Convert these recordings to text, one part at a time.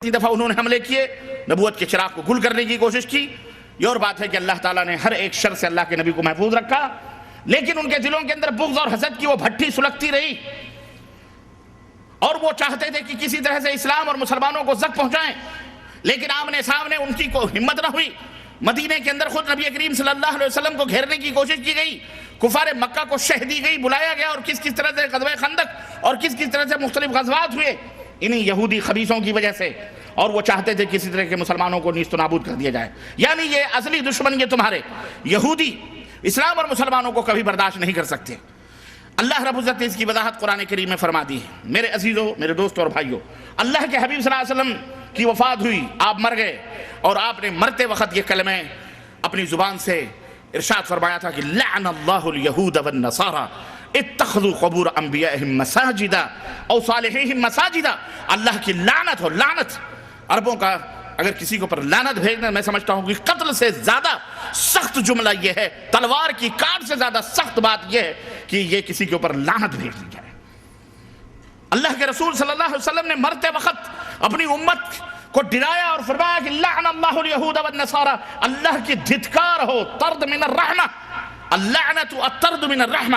کتنی دفعہ انہوں نے حملے کیے، نبوت کے چراغ کو گل کرنے کی کوشش کی. یہ اور بات ہے کہ اللہ تعالیٰ نے ہر ایک شر سے اللہ کے نبی کو محفوظ رکھا، لیکن ان کے دلوں کے اندر بغض اور حسد کی وہ بھٹی سلگتی رہی، اور وہ چاہتے تھے کہ کسی طرح سے اسلام اور مسلمانوں کو زخم پہنچائیں، لیکن آمنے سامنے ان کی کو ہمت نہ ہوئی. مدینے کے اندر خود نبی کریم صلی اللہ علیہ وسلم کو گھیرنے کی کوشش کی گئی، کفار مکہ کو شہ دی گئی، بلایا گیا، اور کس طرح سے غزوہ خندق اور کس طرح سے مختلف غزوات ہوئے انہی یہودی خبیثوں کی وجہ سے. اور وہ چاہتے تھے کسی طرح کے مسلمانوں کو نیست و نابود کر دیا جائے. یعنی یہ اصلی دشمن یہ تمہارے یہودی اسلام اور مسلمانوں کو کبھی برداشت نہیں کر سکتے. اللہ رب العزت نے اس کی وضاحت قرآن کریم میں فرما دی ہے. میرے عزیزوں، میرے دوستوں اور بھائیوں، اللہ کے حبیب صلی اللہ علیہ وسلم کی وفات ہوئی، آپ مر گئے، اور آپ نے مرتے وقت یہ کلمے اپنی زبان سے ارشاد فرمایا تھا کہ لعن اللہ الیہود والنصارى اتخذوا قبور انبیائہم مساجدا او صالحیہم مساجدا. اللہ کی لعنت ہو. لعنت عربوں کا اگر کسی کو پر لعنت بھیجنا، میں سمجھتا ہوں کہ قتل سے زیادہ سخت جملہ یہ ہے، تلوار کی کاٹ سے زیادہ سخت بات یہ ہے کہ یہ کسی کے اوپر لعنت بھیج دی جائے. اللہ کے رسول صلی اللہ علیہ وسلم نے مرتے وقت اپنی امت کو ڈرایا اور فرمایا کہ لعن اللہ الیہود والنصارى، اللہ کی دھتکار ہو، طرد من الرحمہ، اللعنت الطرد من الرحمہ،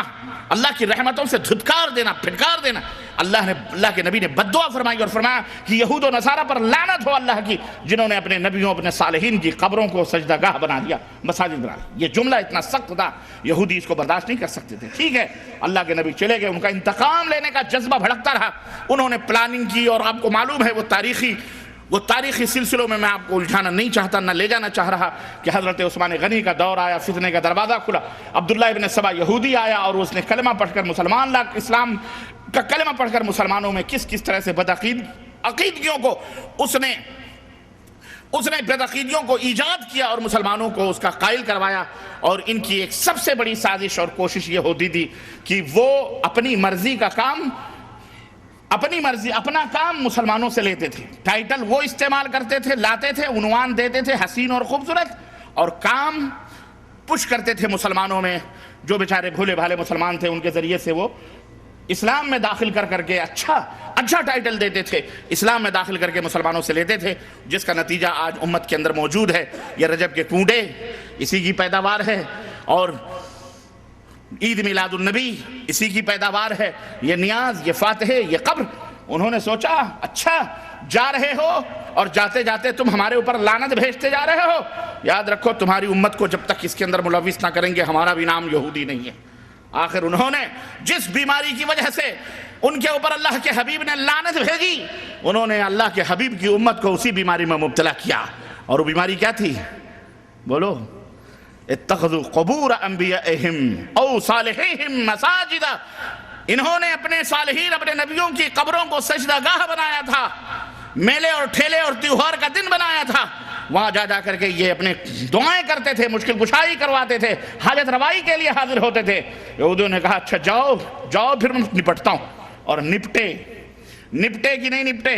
اللہ کی رحمتوں سے دھتکار دینا، پھٹکار دینا. اللہ کے نبی نے بد دعا فرمائی اور فرمایا کہ یہود و نصارہ پر لعنت ہو اللہ کی، جنہوں نے اپنے نبیوں، اپنے صالحین کی قبروں کو سجدہ گاہ بنا دیا، مساجد بنا دیا. یہ جملہ اتنا سخت تھا، یہودی اس کو برداشت نہیں کر سکتے تھے. ٹھیک ہے، اللہ کے نبی چلے گئے، ان کا انتقام لینے کا جذبہ بھڑکتا رہا. انہوں نے پلاننگ کی، اور آپ کو معلوم ہے وہ تاریخی سلسلوں میں آپ کو الجھانا نہیں چاہتا، نہ لے جانا چاہ رہا کہ حضرت عثمان غنی کا دور آیا، فتنے کا دروازہ کھلا، عبداللہ ابن سبا یہودی آیا، اور اس نے کلمہ پڑھ کر اسلام کا کلمہ پڑھ کر مسلمانوں میں کس طرح سے عقیدگیوں کو اس نے بدعقیدیوں کو ایجاد کیا اور مسلمانوں کو اس کا قائل کروایا. اور ان کی ایک سب سے بڑی سازش اور کوشش یہ ہوتی تھی کہ وہ اپنی مرضی اپنا کام مسلمانوں سے لیتے تھے. ٹائٹل وہ استعمال کرتے تھے، لاتے تھے، عنوان دیتے تھے حسین اور خوبصورت، اور کام پش کرتے تھے مسلمانوں میں. جو بیچارے بھولے بھالے مسلمان تھے، ان کے ذریعے سے وہ اسلام میں داخل کر کے اچھا ٹائٹل دیتے تھے، اسلام میں داخل کر کے مسلمانوں سے لیتے تھے، جس کا نتیجہ آج امت کے اندر موجود ہے. یہ رجب کے کنڈے اسی کی پیداوار ہے، اور عید میلاد النبی اسی کی پیداوار ہے. یہ نیاز، یہ فاتحے، یہ قبر. انہوں نے سوچا اچھا جا رہے ہو اور جاتے جاتے تم ہمارے اوپر لعنت بھیجتے جا رہے ہو، یاد رکھو تمہاری امت کو جب تک اس کے اندر ملوث نہ کریں گے ہمارا بھی نام یہودی نہیں ہے. آخر انہوں نے جس بیماری کی وجہ سے ان کے اوپر اللہ کے حبیب نے لعنت بھیجی، انہوں نے اللہ کے حبیب کی امت کو اسی بیماری میں مبتلا کیا. اور وہ بیماری کیا تھی؟ بولو. اتخذوا قبور انبیائہم او صالحیہم مساجدا. انہوں نے اپنے صالحین، اپنے نبیوں کی قبروں کو سجدہ گاہ بنایا تھا، میلے اور ٹھیلے اور تیوہار کا دن بنایا تھا. وہاں جا کر کے یہ اپنے دعائیں کرتے تھے، مشکل کشائی کرواتے تھے، حاجت روائی کے لیے حاضر ہوتے تھے. یہودیوں نے کہا اچھا جاؤ پھر میں نپٹتا ہوں. اور نپٹے کہ نہیں نپٹے؟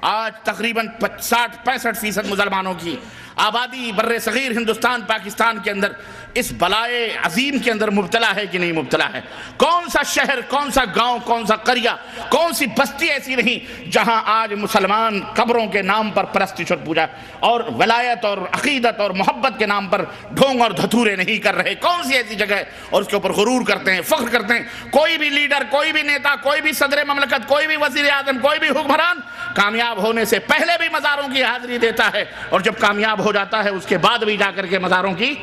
آج تقریباً 60-65% مسلمانوں کی آبادی بر صغیر ہندوستان پاکستان کے اندر اس بلائے عظیم کے اندر مبتلا ہے کہ نہیں مبتلا ہے؟ کون سا شہر، کون سا گاؤں، کون سا قریہ، کون سی بستی ایسی نہیں جہاں آج مسلمان قبروں کے نام پر پرستش اور پوجا اور ولایت اور عقیدت اور محبت کے نام پر ڈھونگ اور دھتورے نہیں کر رہے؟ کون سی ایسی جگہ ہے؟ اور اس کے اوپر غرور کرتے ہیں، فخر کرتے ہیں. کوئی بھی لیڈر، کوئی بھی نیتا، کوئی بھی صدر مملکت، کوئی بھی وزیر اعظم، کوئی بھی حکمران کامیاب ہونے سے پہلے بھی مزاروں کی حاضری دیتا ہے، اور جب کامیاب ہو جاتا ہے اس کے بعد بھی جا کر کے مزاروں کی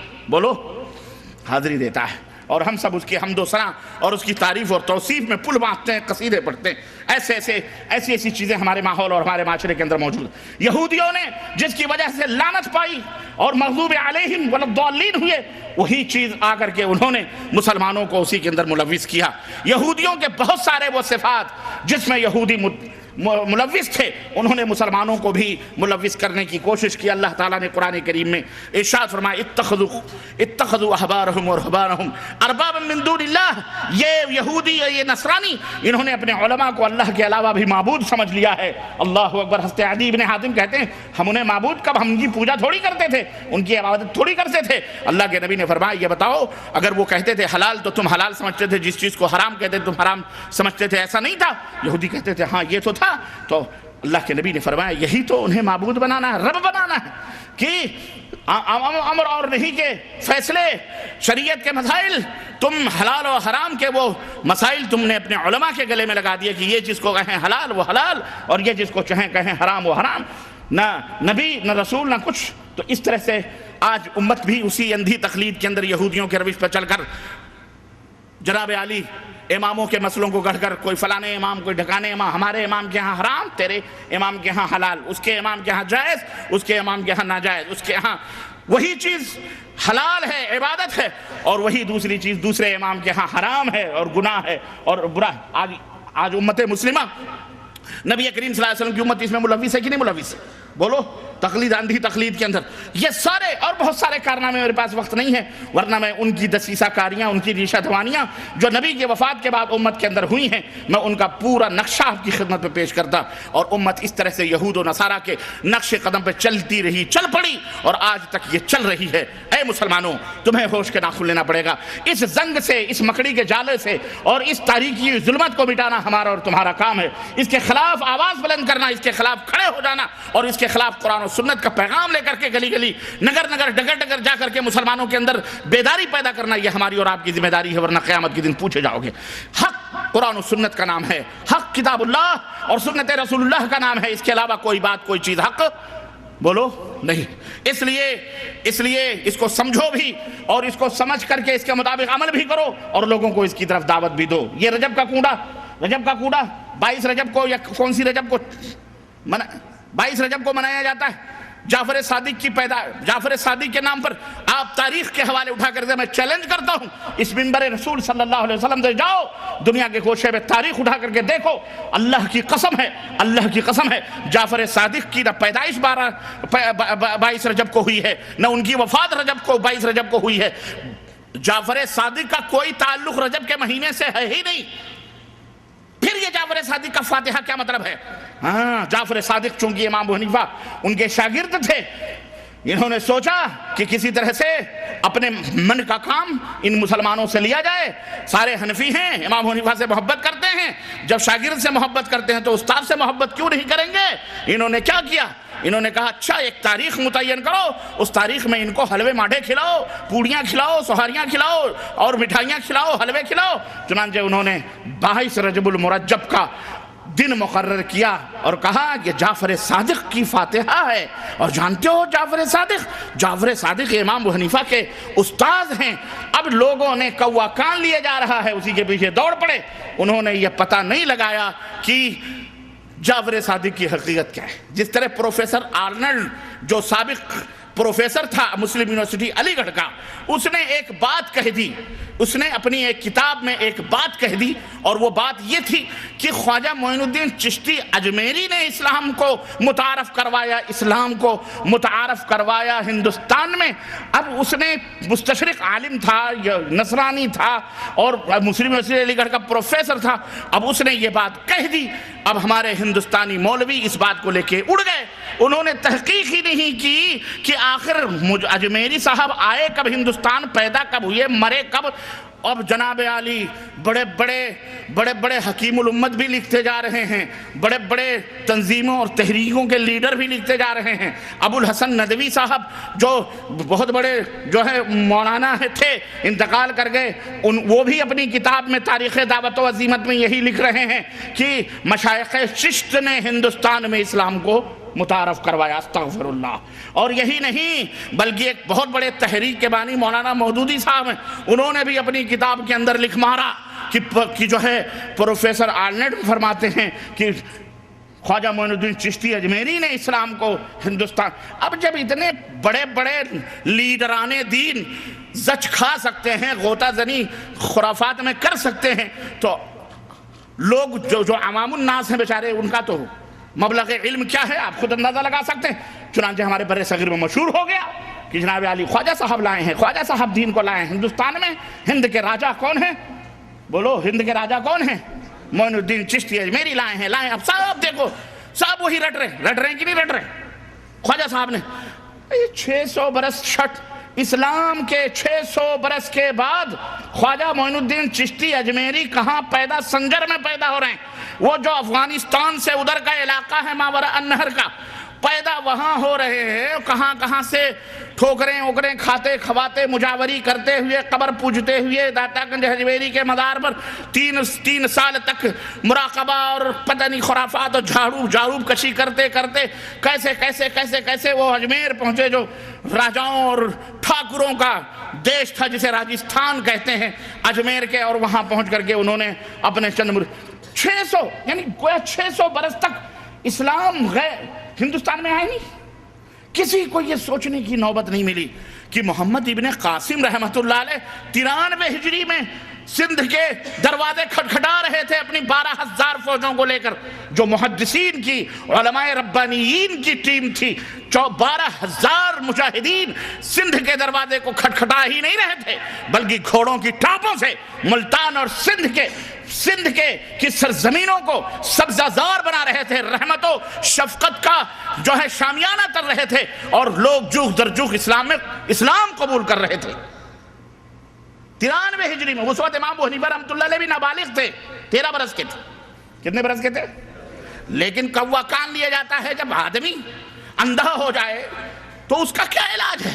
حاضری دیتا ہے. اور ہم سب اس کی حمد و ثنا اور اس کی تعریف اور توصیف میں پل باندھتے ہیں، قصیدے پڑھتے ہیں. ایسی چیزیں ہمارے ماحول اور ہمارے معاشرے کے اندر موجود ہیں. یہودیوں نے جس کی وجہ سے لعنت پائی اور مغضوب علیہم والضالین ہوئے، وہی چیز آ کر کے انہوں نے مسلمانوں کو اسی کے اندر ملوث کیا. یہودیوں کے بہت سارے وہ صفات جس میں یہودی ملوث تھے، انہوں نے مسلمانوں کو بھی ملوث کرنے کی کوشش کی. اللہ تعالیٰ نے قرآن کریم میں ارشاد فرمایا اتخذوا احبارهم ورهبانهم اربابا من دون اللہ. یہ یہودی، یہ نصرانی، انہوں نے اپنے علماء کو اللہ کے علاوہ بھی معبود سمجھ لیا ہے. اللہ اکبر. حضرت عدی بن حاتم کہتے ہیں ہم انہیں معبود کب، ہم ان کی پوجا تھوڑی کرتے تھے، ان کی عبادت تھوڑی کرتے تھے. اللہ کے نبی نے فرمایا یہ بتاؤ اگر وہ کہتے تھے حلال تو تم حلال سمجھتے تھے، جس چیز کو حرام کہتے تھے تم حرام سمجھتے تھے؟ ایسا نہیں تھا. یہودی کہتے تھے ہاں یہ تو تھا. تو اللہ کے نبی نے فرمایا یہی تو انہیں معبود بنانا ہے، رب بنانا ہے، کہ امر اور نہیں کے فیصلے، شریعت کے مسائل، تم حلال و حرام کے وہ مسائل تم نے اپنے علماء کے گلے میں لگا دیے کہ یہ جس کو کہیں حلال وہ حلال اور یہ جس کو کہیں حرام وہ حرام، نہ نبی نہ رسول نہ کچھ۔ تو اس طرح سے آج امت بھی اسی اندھی تقلید کے اندر یہودیوں کے روش پر چل کر جناب علی اماموں کے مسئلوں کو گڑھ کر کوئی فلانے امام کوئی ڈھکانے امام، ہمارے امام کے ہاں حرام، تیرے امام کے ہاں حلال، اس کے امام کے ہاں جائز، اس کے امام کے ہاں ناجائز، اس کے ہاں وہی چیز حلال ہے عبادت ہے اور وہی دوسری چیز دوسرے امام کے ہاں حرام ہے اور گناہ ہے اور برا ہے۔ آج امت مسلمہ نبی کریم صلی اللہ علیہ وسلم کی امت اس میں ملوث ہے کہ نہیں ملوث؟ بولو، تقلید، اندھی تقلید کے اندر یہ سارے اور بہت سارے کارنامے، میرے پاس وقت نہیں ہے ورنہ میں ان کی دسیسہ کاریاں، ان کی ریشہ دوانیاں جو نبی کی وفات کے بعد امت کے اندر ہوئی ہیں، میں ان کا پورا نقشہ آپ کی خدمت میں پیش کرتا، اور امت اس طرح سے یہود و نصارہ کے نقش قدم پہ چلتی رہی، چل پڑی اور آج تک یہ چل رہی ہے۔ اے مسلمانوں، تمہیں ہوش کے ناخن لینا پڑے گا، اس زنگ سے، اس مکڑی کے جالے سے اور اس تاریکی ظلمت کو مٹانا ہمارا اور تمہارا کام ہے۔ اس کے خلاف آواز بلند کرنا، اس کے خلاف کھڑے ہو جانا اور اس کے خلاف قرآن و سنت کا پیغام لے کر کے گلی گلی، نگر نگر، ڈگر ڈگر جا کر کے مسلمانوں کے اندر بیداری پیدا کرنا، یہ ہماری اور آپ کی ذمہ داری ہے، ورنہ قیامت کے دن پوچھے جاؤ گے۔ حق قرآن و سنت کا نام ہے، حق کتاب اللہ اور سنت رسول اللہ کا نام ہے، اس کے علاوہ کوئی بات کوئی چیز حق بولو نہیں۔ اس لیے اس کو سمجھو بھی اور اس کو سمجھ کر کے اس کے مطابق عمل بھی کرو اور لوگوں کو اس کی طرف دعوت بھی دو۔ یہ رجب کا کوڑا 22 رجب کو یا کون سی رجب کو 22 رجب کو منایا جاتا ہے، جعفر صادق کے نام پر آپ تاریخ کے حوالے اٹھا کر دے۔ میں چیلنج کرتا ہوں، اس منبر رسول صلی اللہ علیہ وسلم سے جاؤ، دنیا کے گوشے میں تاریخ اٹھا کر کے دیکھو، اللہ کی قسم ہے جعفر صادق کی نہ پیدائش 22 رجب کو ہوئی ہے، نہ ان کی وفات 22 رجب کو ہوئی ہے۔ جعفر صادق کا کوئی تعلق رجب کے مہینے سے ہے ہی نہیں، پھر یہ جعفر صادق کا فاتحہ کیا مطلب ہے؟ جعفر صادق چونکہ امام ابو حنیفہ ان کے شاگرد تھے، انہوں نے سوچا کہ کسی طرح سے اپنے من کا کام ان مسلمانوں سے لیا جائے۔ سارے حنفی ہیں، امام ابو حنیفہ سے محبت کرتے ہیں، جب شاگرد سے محبت کرتے ہیں تو استاد سے محبت کیوں نہیں کریں گے؟ انہوں نے کیا کیا؟ انہوں نے کہا اچھا ایک تاریخ متعین کرو، اس تاریخ میں ان کو حلوے ماڈھے کھلاؤ، پوڑیاں کھلاؤ، سوہاریاں کھلاؤ اور مٹھائیاں کھلاؤ، حلوے کھلاؤ۔ چنانچہ انہوں نے 22 رجب المرجب کا دن مقرر کیا اور کہا کہ جعفر صادق کی فاتحہ ہے۔ اور جانتے ہو جعفر صادق امام ابو حنیفہ کے استاد ہیں۔ اب لوگوں نے کوا کان لیے جا رہا ہے، اسی کے پیچھے دوڑ پڑے، انہوں نے یہ پتہ نہیں لگایا کہ جعفر صادق کی حقیقت کیا ہے۔ جس طرح پروفیسر آرنلڈ جو سابق پروفیسر تھا مسلم یونیورسٹی علی گڑھ کا، اس نے ایک بات کہہ دی، اس نے اپنی ایک کتاب میں ایک بات کہہ دی، اور وہ بات یہ تھی کہ خواجہ معین الدین چشتی اجمیری نے اسلام کو متعارف کروایا ہندوستان میں۔ اب اس نے مستشرق عالم تھا، نصرانی تھا اور مسلم یونیورسٹی علی گڑھ کا پروفیسر تھا، اب اس نے یہ بات کہہ دی۔ اب ہمارے ہندوستانی مولوی اس بات کو لے کے اڑ گئے، انہوں نے تحقیق ہی نہیں کی کہ آخر اجمیری صاحب آئے کب ہندوستان، پیدا کب ہوئے، مرے کب۔ اب جناب عالی بڑے بڑے حکیم الامت بھی لکھتے جا رہے ہیں، بڑے بڑے تنظیموں اور تحریکوں کے لیڈر بھی لکھتے جا رہے ہیں۔ ابو الحسن ندوی صاحب جو بہت بڑے مولانا تھے، انتقال کر گئے، وہ بھی اپنی کتاب میں تاریخ دعوت و عزیمت میں یہی لکھ رہے ہیں کہ مشائخ چشت نے ہندوستان میں اسلام کو متعارف کروایا، استغفر اللہ۔ اور یہی نہیں بلکہ ایک بہت بڑے تحریک کے بانی مولانا مودودی صاحب ہیں، انہوں نے بھی اپنی کتاب کے اندر لکھ مارا کہ جو ہے پروفیسر آرنلڈ فرماتے ہیں کہ خواجہ معین الدین چشتی اجمیری نے اسلام کو ہندوستان۔ اب جب اتنے بڑے بڑے لیڈران دین زچ کھا سکتے ہیں، غوطہ زنی خرافات میں کر سکتے ہیں، تو لوگ جو عوام الناس ہیں بیچارے، ان کا تو مبلغ علم کیا ہے آپ خود اندازہ لگا سکتے ہیں۔ چنانچہ ہمارے بر صغیر میں مشہور ہو گیا کہ جناب علی خواجہ صاحب لائے ہیں، خواجہ صاحب دین کو لائے ہیں ہندوستان میں۔ ہند کے راجہ کون ہیں؟ بولو، ہند کے راجہ کون ہیں؟ معین الدین چشتی اجمیری لائے ہیں۔ اب صاحب دیکھو، صاحب وہی رٹ رہے ہیں کہ نہیں رٹ رہے؟ خواجہ صاحب نے 600 برس چھٹ اسلام کے 600 برس کے بعد خواجہ معین الدین چشتی اجمیری کہاں پیدا، سنجر میں پیدا ہو رہے ہیں، وہ جو افغانستان سے ادھر کا علاقہ ہے ماورا النہر کا، پیدا وہاں ہو رہے ہیں، کہاں کہاں سے ٹھوکریں اوکریں کھاتے کھواتے مجاوری کرتے ہوئے قبر پوجتے ہوئے داتا گنج حجویری کے مزار پر تین سال تک مراقبہ اور پتہ نہیں خرافات اور جھاڑوب کشی کرتے کرتے کیسے وہ اجمیر پہنچے، جو راجاؤں اور ٹھاکروں کا دیش تھا جسے راجستھان کہتے ہیں، اجمیر کے، اور وہاں پہنچ کر کے انہوں نے اپنے چند 600 یعنی گویا 600 برس تک اسلام ہندوستان میں آئے نہیں۔ کسی کو یہ سوچنے کی نوبت نہیں ملی کہ محمد ابن قاسم رحمۃ اللہ علیہ 93 ہجری میں سندھ کے دروازے کھٹکھٹا رہے تھے اپنی 12,000 فوجوں کو لے کر، جو محدثین کی علماء ربانیین کی ٹیم تھی، 12,000 مجاہدین سندھ کے دروازے کو کھٹکھٹا ہی نہیں رہے تھے، بلکہ گھوڑوں کی ٹاپوں سے ملتان اور سندھ کے سرزمینوں کو سبزہ زار بنا رہے تھے، رحمت و شفقت کا جو ہے شامیانہ کر رہے تھے، اور لوگ جوخ در جوخ اسلام قبول کر رہے تھے۔ 93 ہجری میں اس وقت امام ابو حنیفہ رحمۃ اللہ علیہ بھی نابالغ تھے، 13 برس کے تھے۔ کتنے برس کے تھے؟ لیکن کوا کان لیا جاتا ہے جب آدمی اندھا ہو جائے تو اس کا کیا علاج ہے؟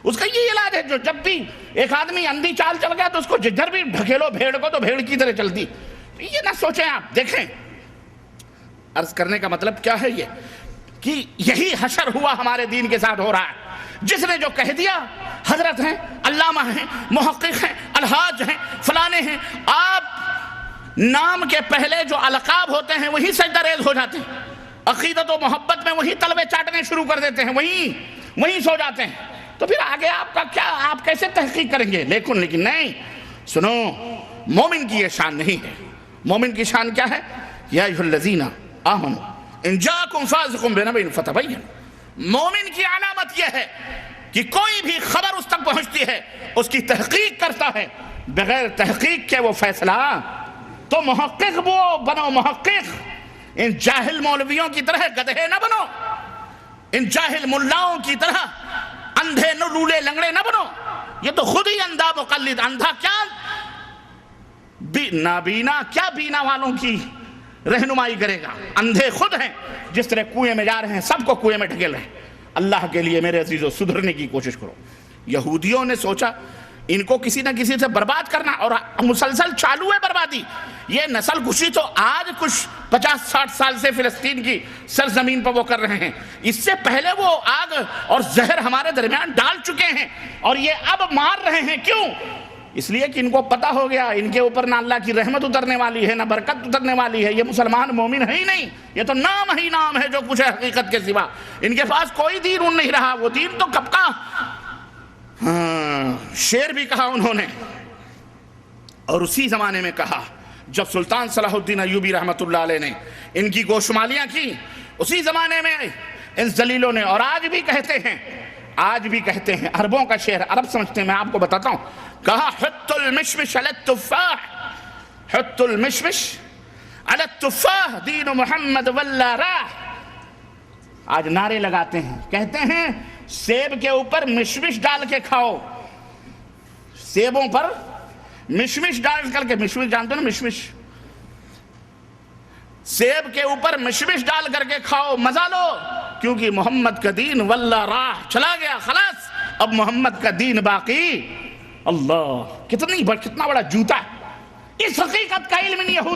اس کا یہ علاج ہے، جو جب بھی ایک آدمی اندھی چال چل گیا تو اس کو جدھر بھی ڈھکیلو بھیڑ کو تو بھیڑ کی طرح چلتی۔ یہ نہ سوچیں آپ، دیکھیں عرض کرنے کا مطلب کیا ہے یہ کہ یہی حشر ہوا ہمارے دین کے ساتھ ہو رہا ہے۔ جس نے جو کہہ دیا، حضرت ہیں، علامہ ہیں، محقق ہیں، الحاج ہیں، فلانے ہیں، آپ نام کے پہلے جو القاب ہوتے ہیں وہی سجدہ ریز ہو جاتے ہیں، عقیدت و محبت میں وہی تلوے چاٹنے شروع کر دیتے ہیں، وہیں سو جاتے ہیں، تو پھر آگے آپ کا کیا، آپ کیسے تحقیق کریں گے؟ لیکن نہیں، سنو، مومن کی یہ شان نہیں ہے۔ مومن کی شان کیا ہے؟ یا ایھا الذین آمنوا ان جاءکم فاسق بنبأ فتبینوا۔ مومن کی علامت یہ ہے کہ کوئی بھی خبر اس تک پہنچتی ہے اس کی تحقیق کرتا ہے، بغیر تحقیق کے وہ فیصلہ، تو محقق وہ بنو، محقق، ان جاہل مولویوں کی طرح گدھے نہ بنو، ان جاہل ملاؤں کی طرح اندھے لولے لنگڑے نہ بنو۔ یہ تو خود ہی اندھا مقلد، اندھا کیا نابینا، کیا بینا والوں کی رہنمائی کرے گا؟ اندھے خود ہیں، جس طرح کنویں میں جا رہے ہیں، سب کو کنویں میں ڈھکیل رہے ہیں۔ اللہ کے لیے میرے عزیزو سدھرنے کی کوشش کرو۔ یہودیوں نے سوچا ان کو کسی نہ کسی سے برباد کرنا، اور مسلسل چالو ہے بربادی۔ یہ نسل کشی تو آج کچھ 50-60 سال سے فلسطین کی سرزمین پر وہ کر رہے ہیں، اس سے پہلے وہ آگ اور زہر ہمارے درمیان ڈال چکے ہیں، اور یہ اب مار رہے ہیں۔ کیوں؟ اس لیے کہ ان کو پتہ ہو گیا ان کے اوپر نہ اللہ کی رحمت اترنے والی ہے، نہ برکت اترنے والی ہے، یہ مسلمان مومن ہے ہی نہیں، یہ تو نام ہی نام ہے جو کچھ ہے حقیقت کے سوا۔ ان کے پاس کوئی دین ان نہیں رہا، وہ دین تو کب کا، شعر بھی کہا انہوں نے، اور اسی زمانے میں کہا جب سلطان صلاح الدین ایوبی رحمۃ اللہ علیہ نے ان کی گوشمالیاں کی، اسی زمانے میں ان ذلیلوں نے، اور آج بھی کہتے ہیں، عربوں کا شعر، عرب سمجھتے ہیں، میں آپ کو بتاتا ہوں، کہا حط المشمش علی التفاح، حط المشمش علی التفاح دین محمد واللہ راہ۔ آج نعرے لگاتے ہیں، کہتے ہیں سیب کے اوپر مشمش ڈال کے کھاؤ، سیبوں پر مشمش ڈال کر کے، مشمش جانتے ہو نا، مشمش، سیب کے اوپر مشمش ڈال کر کے کھاؤ، مزہ لو، کیونکہ محمد کا دین واللہ راہ چلا گیا، خلاص اب محمد کا دین باقی۔ اللہ، کتنا بڑا جوتا ہے، اس حقیقت کا علم نہیں یہودی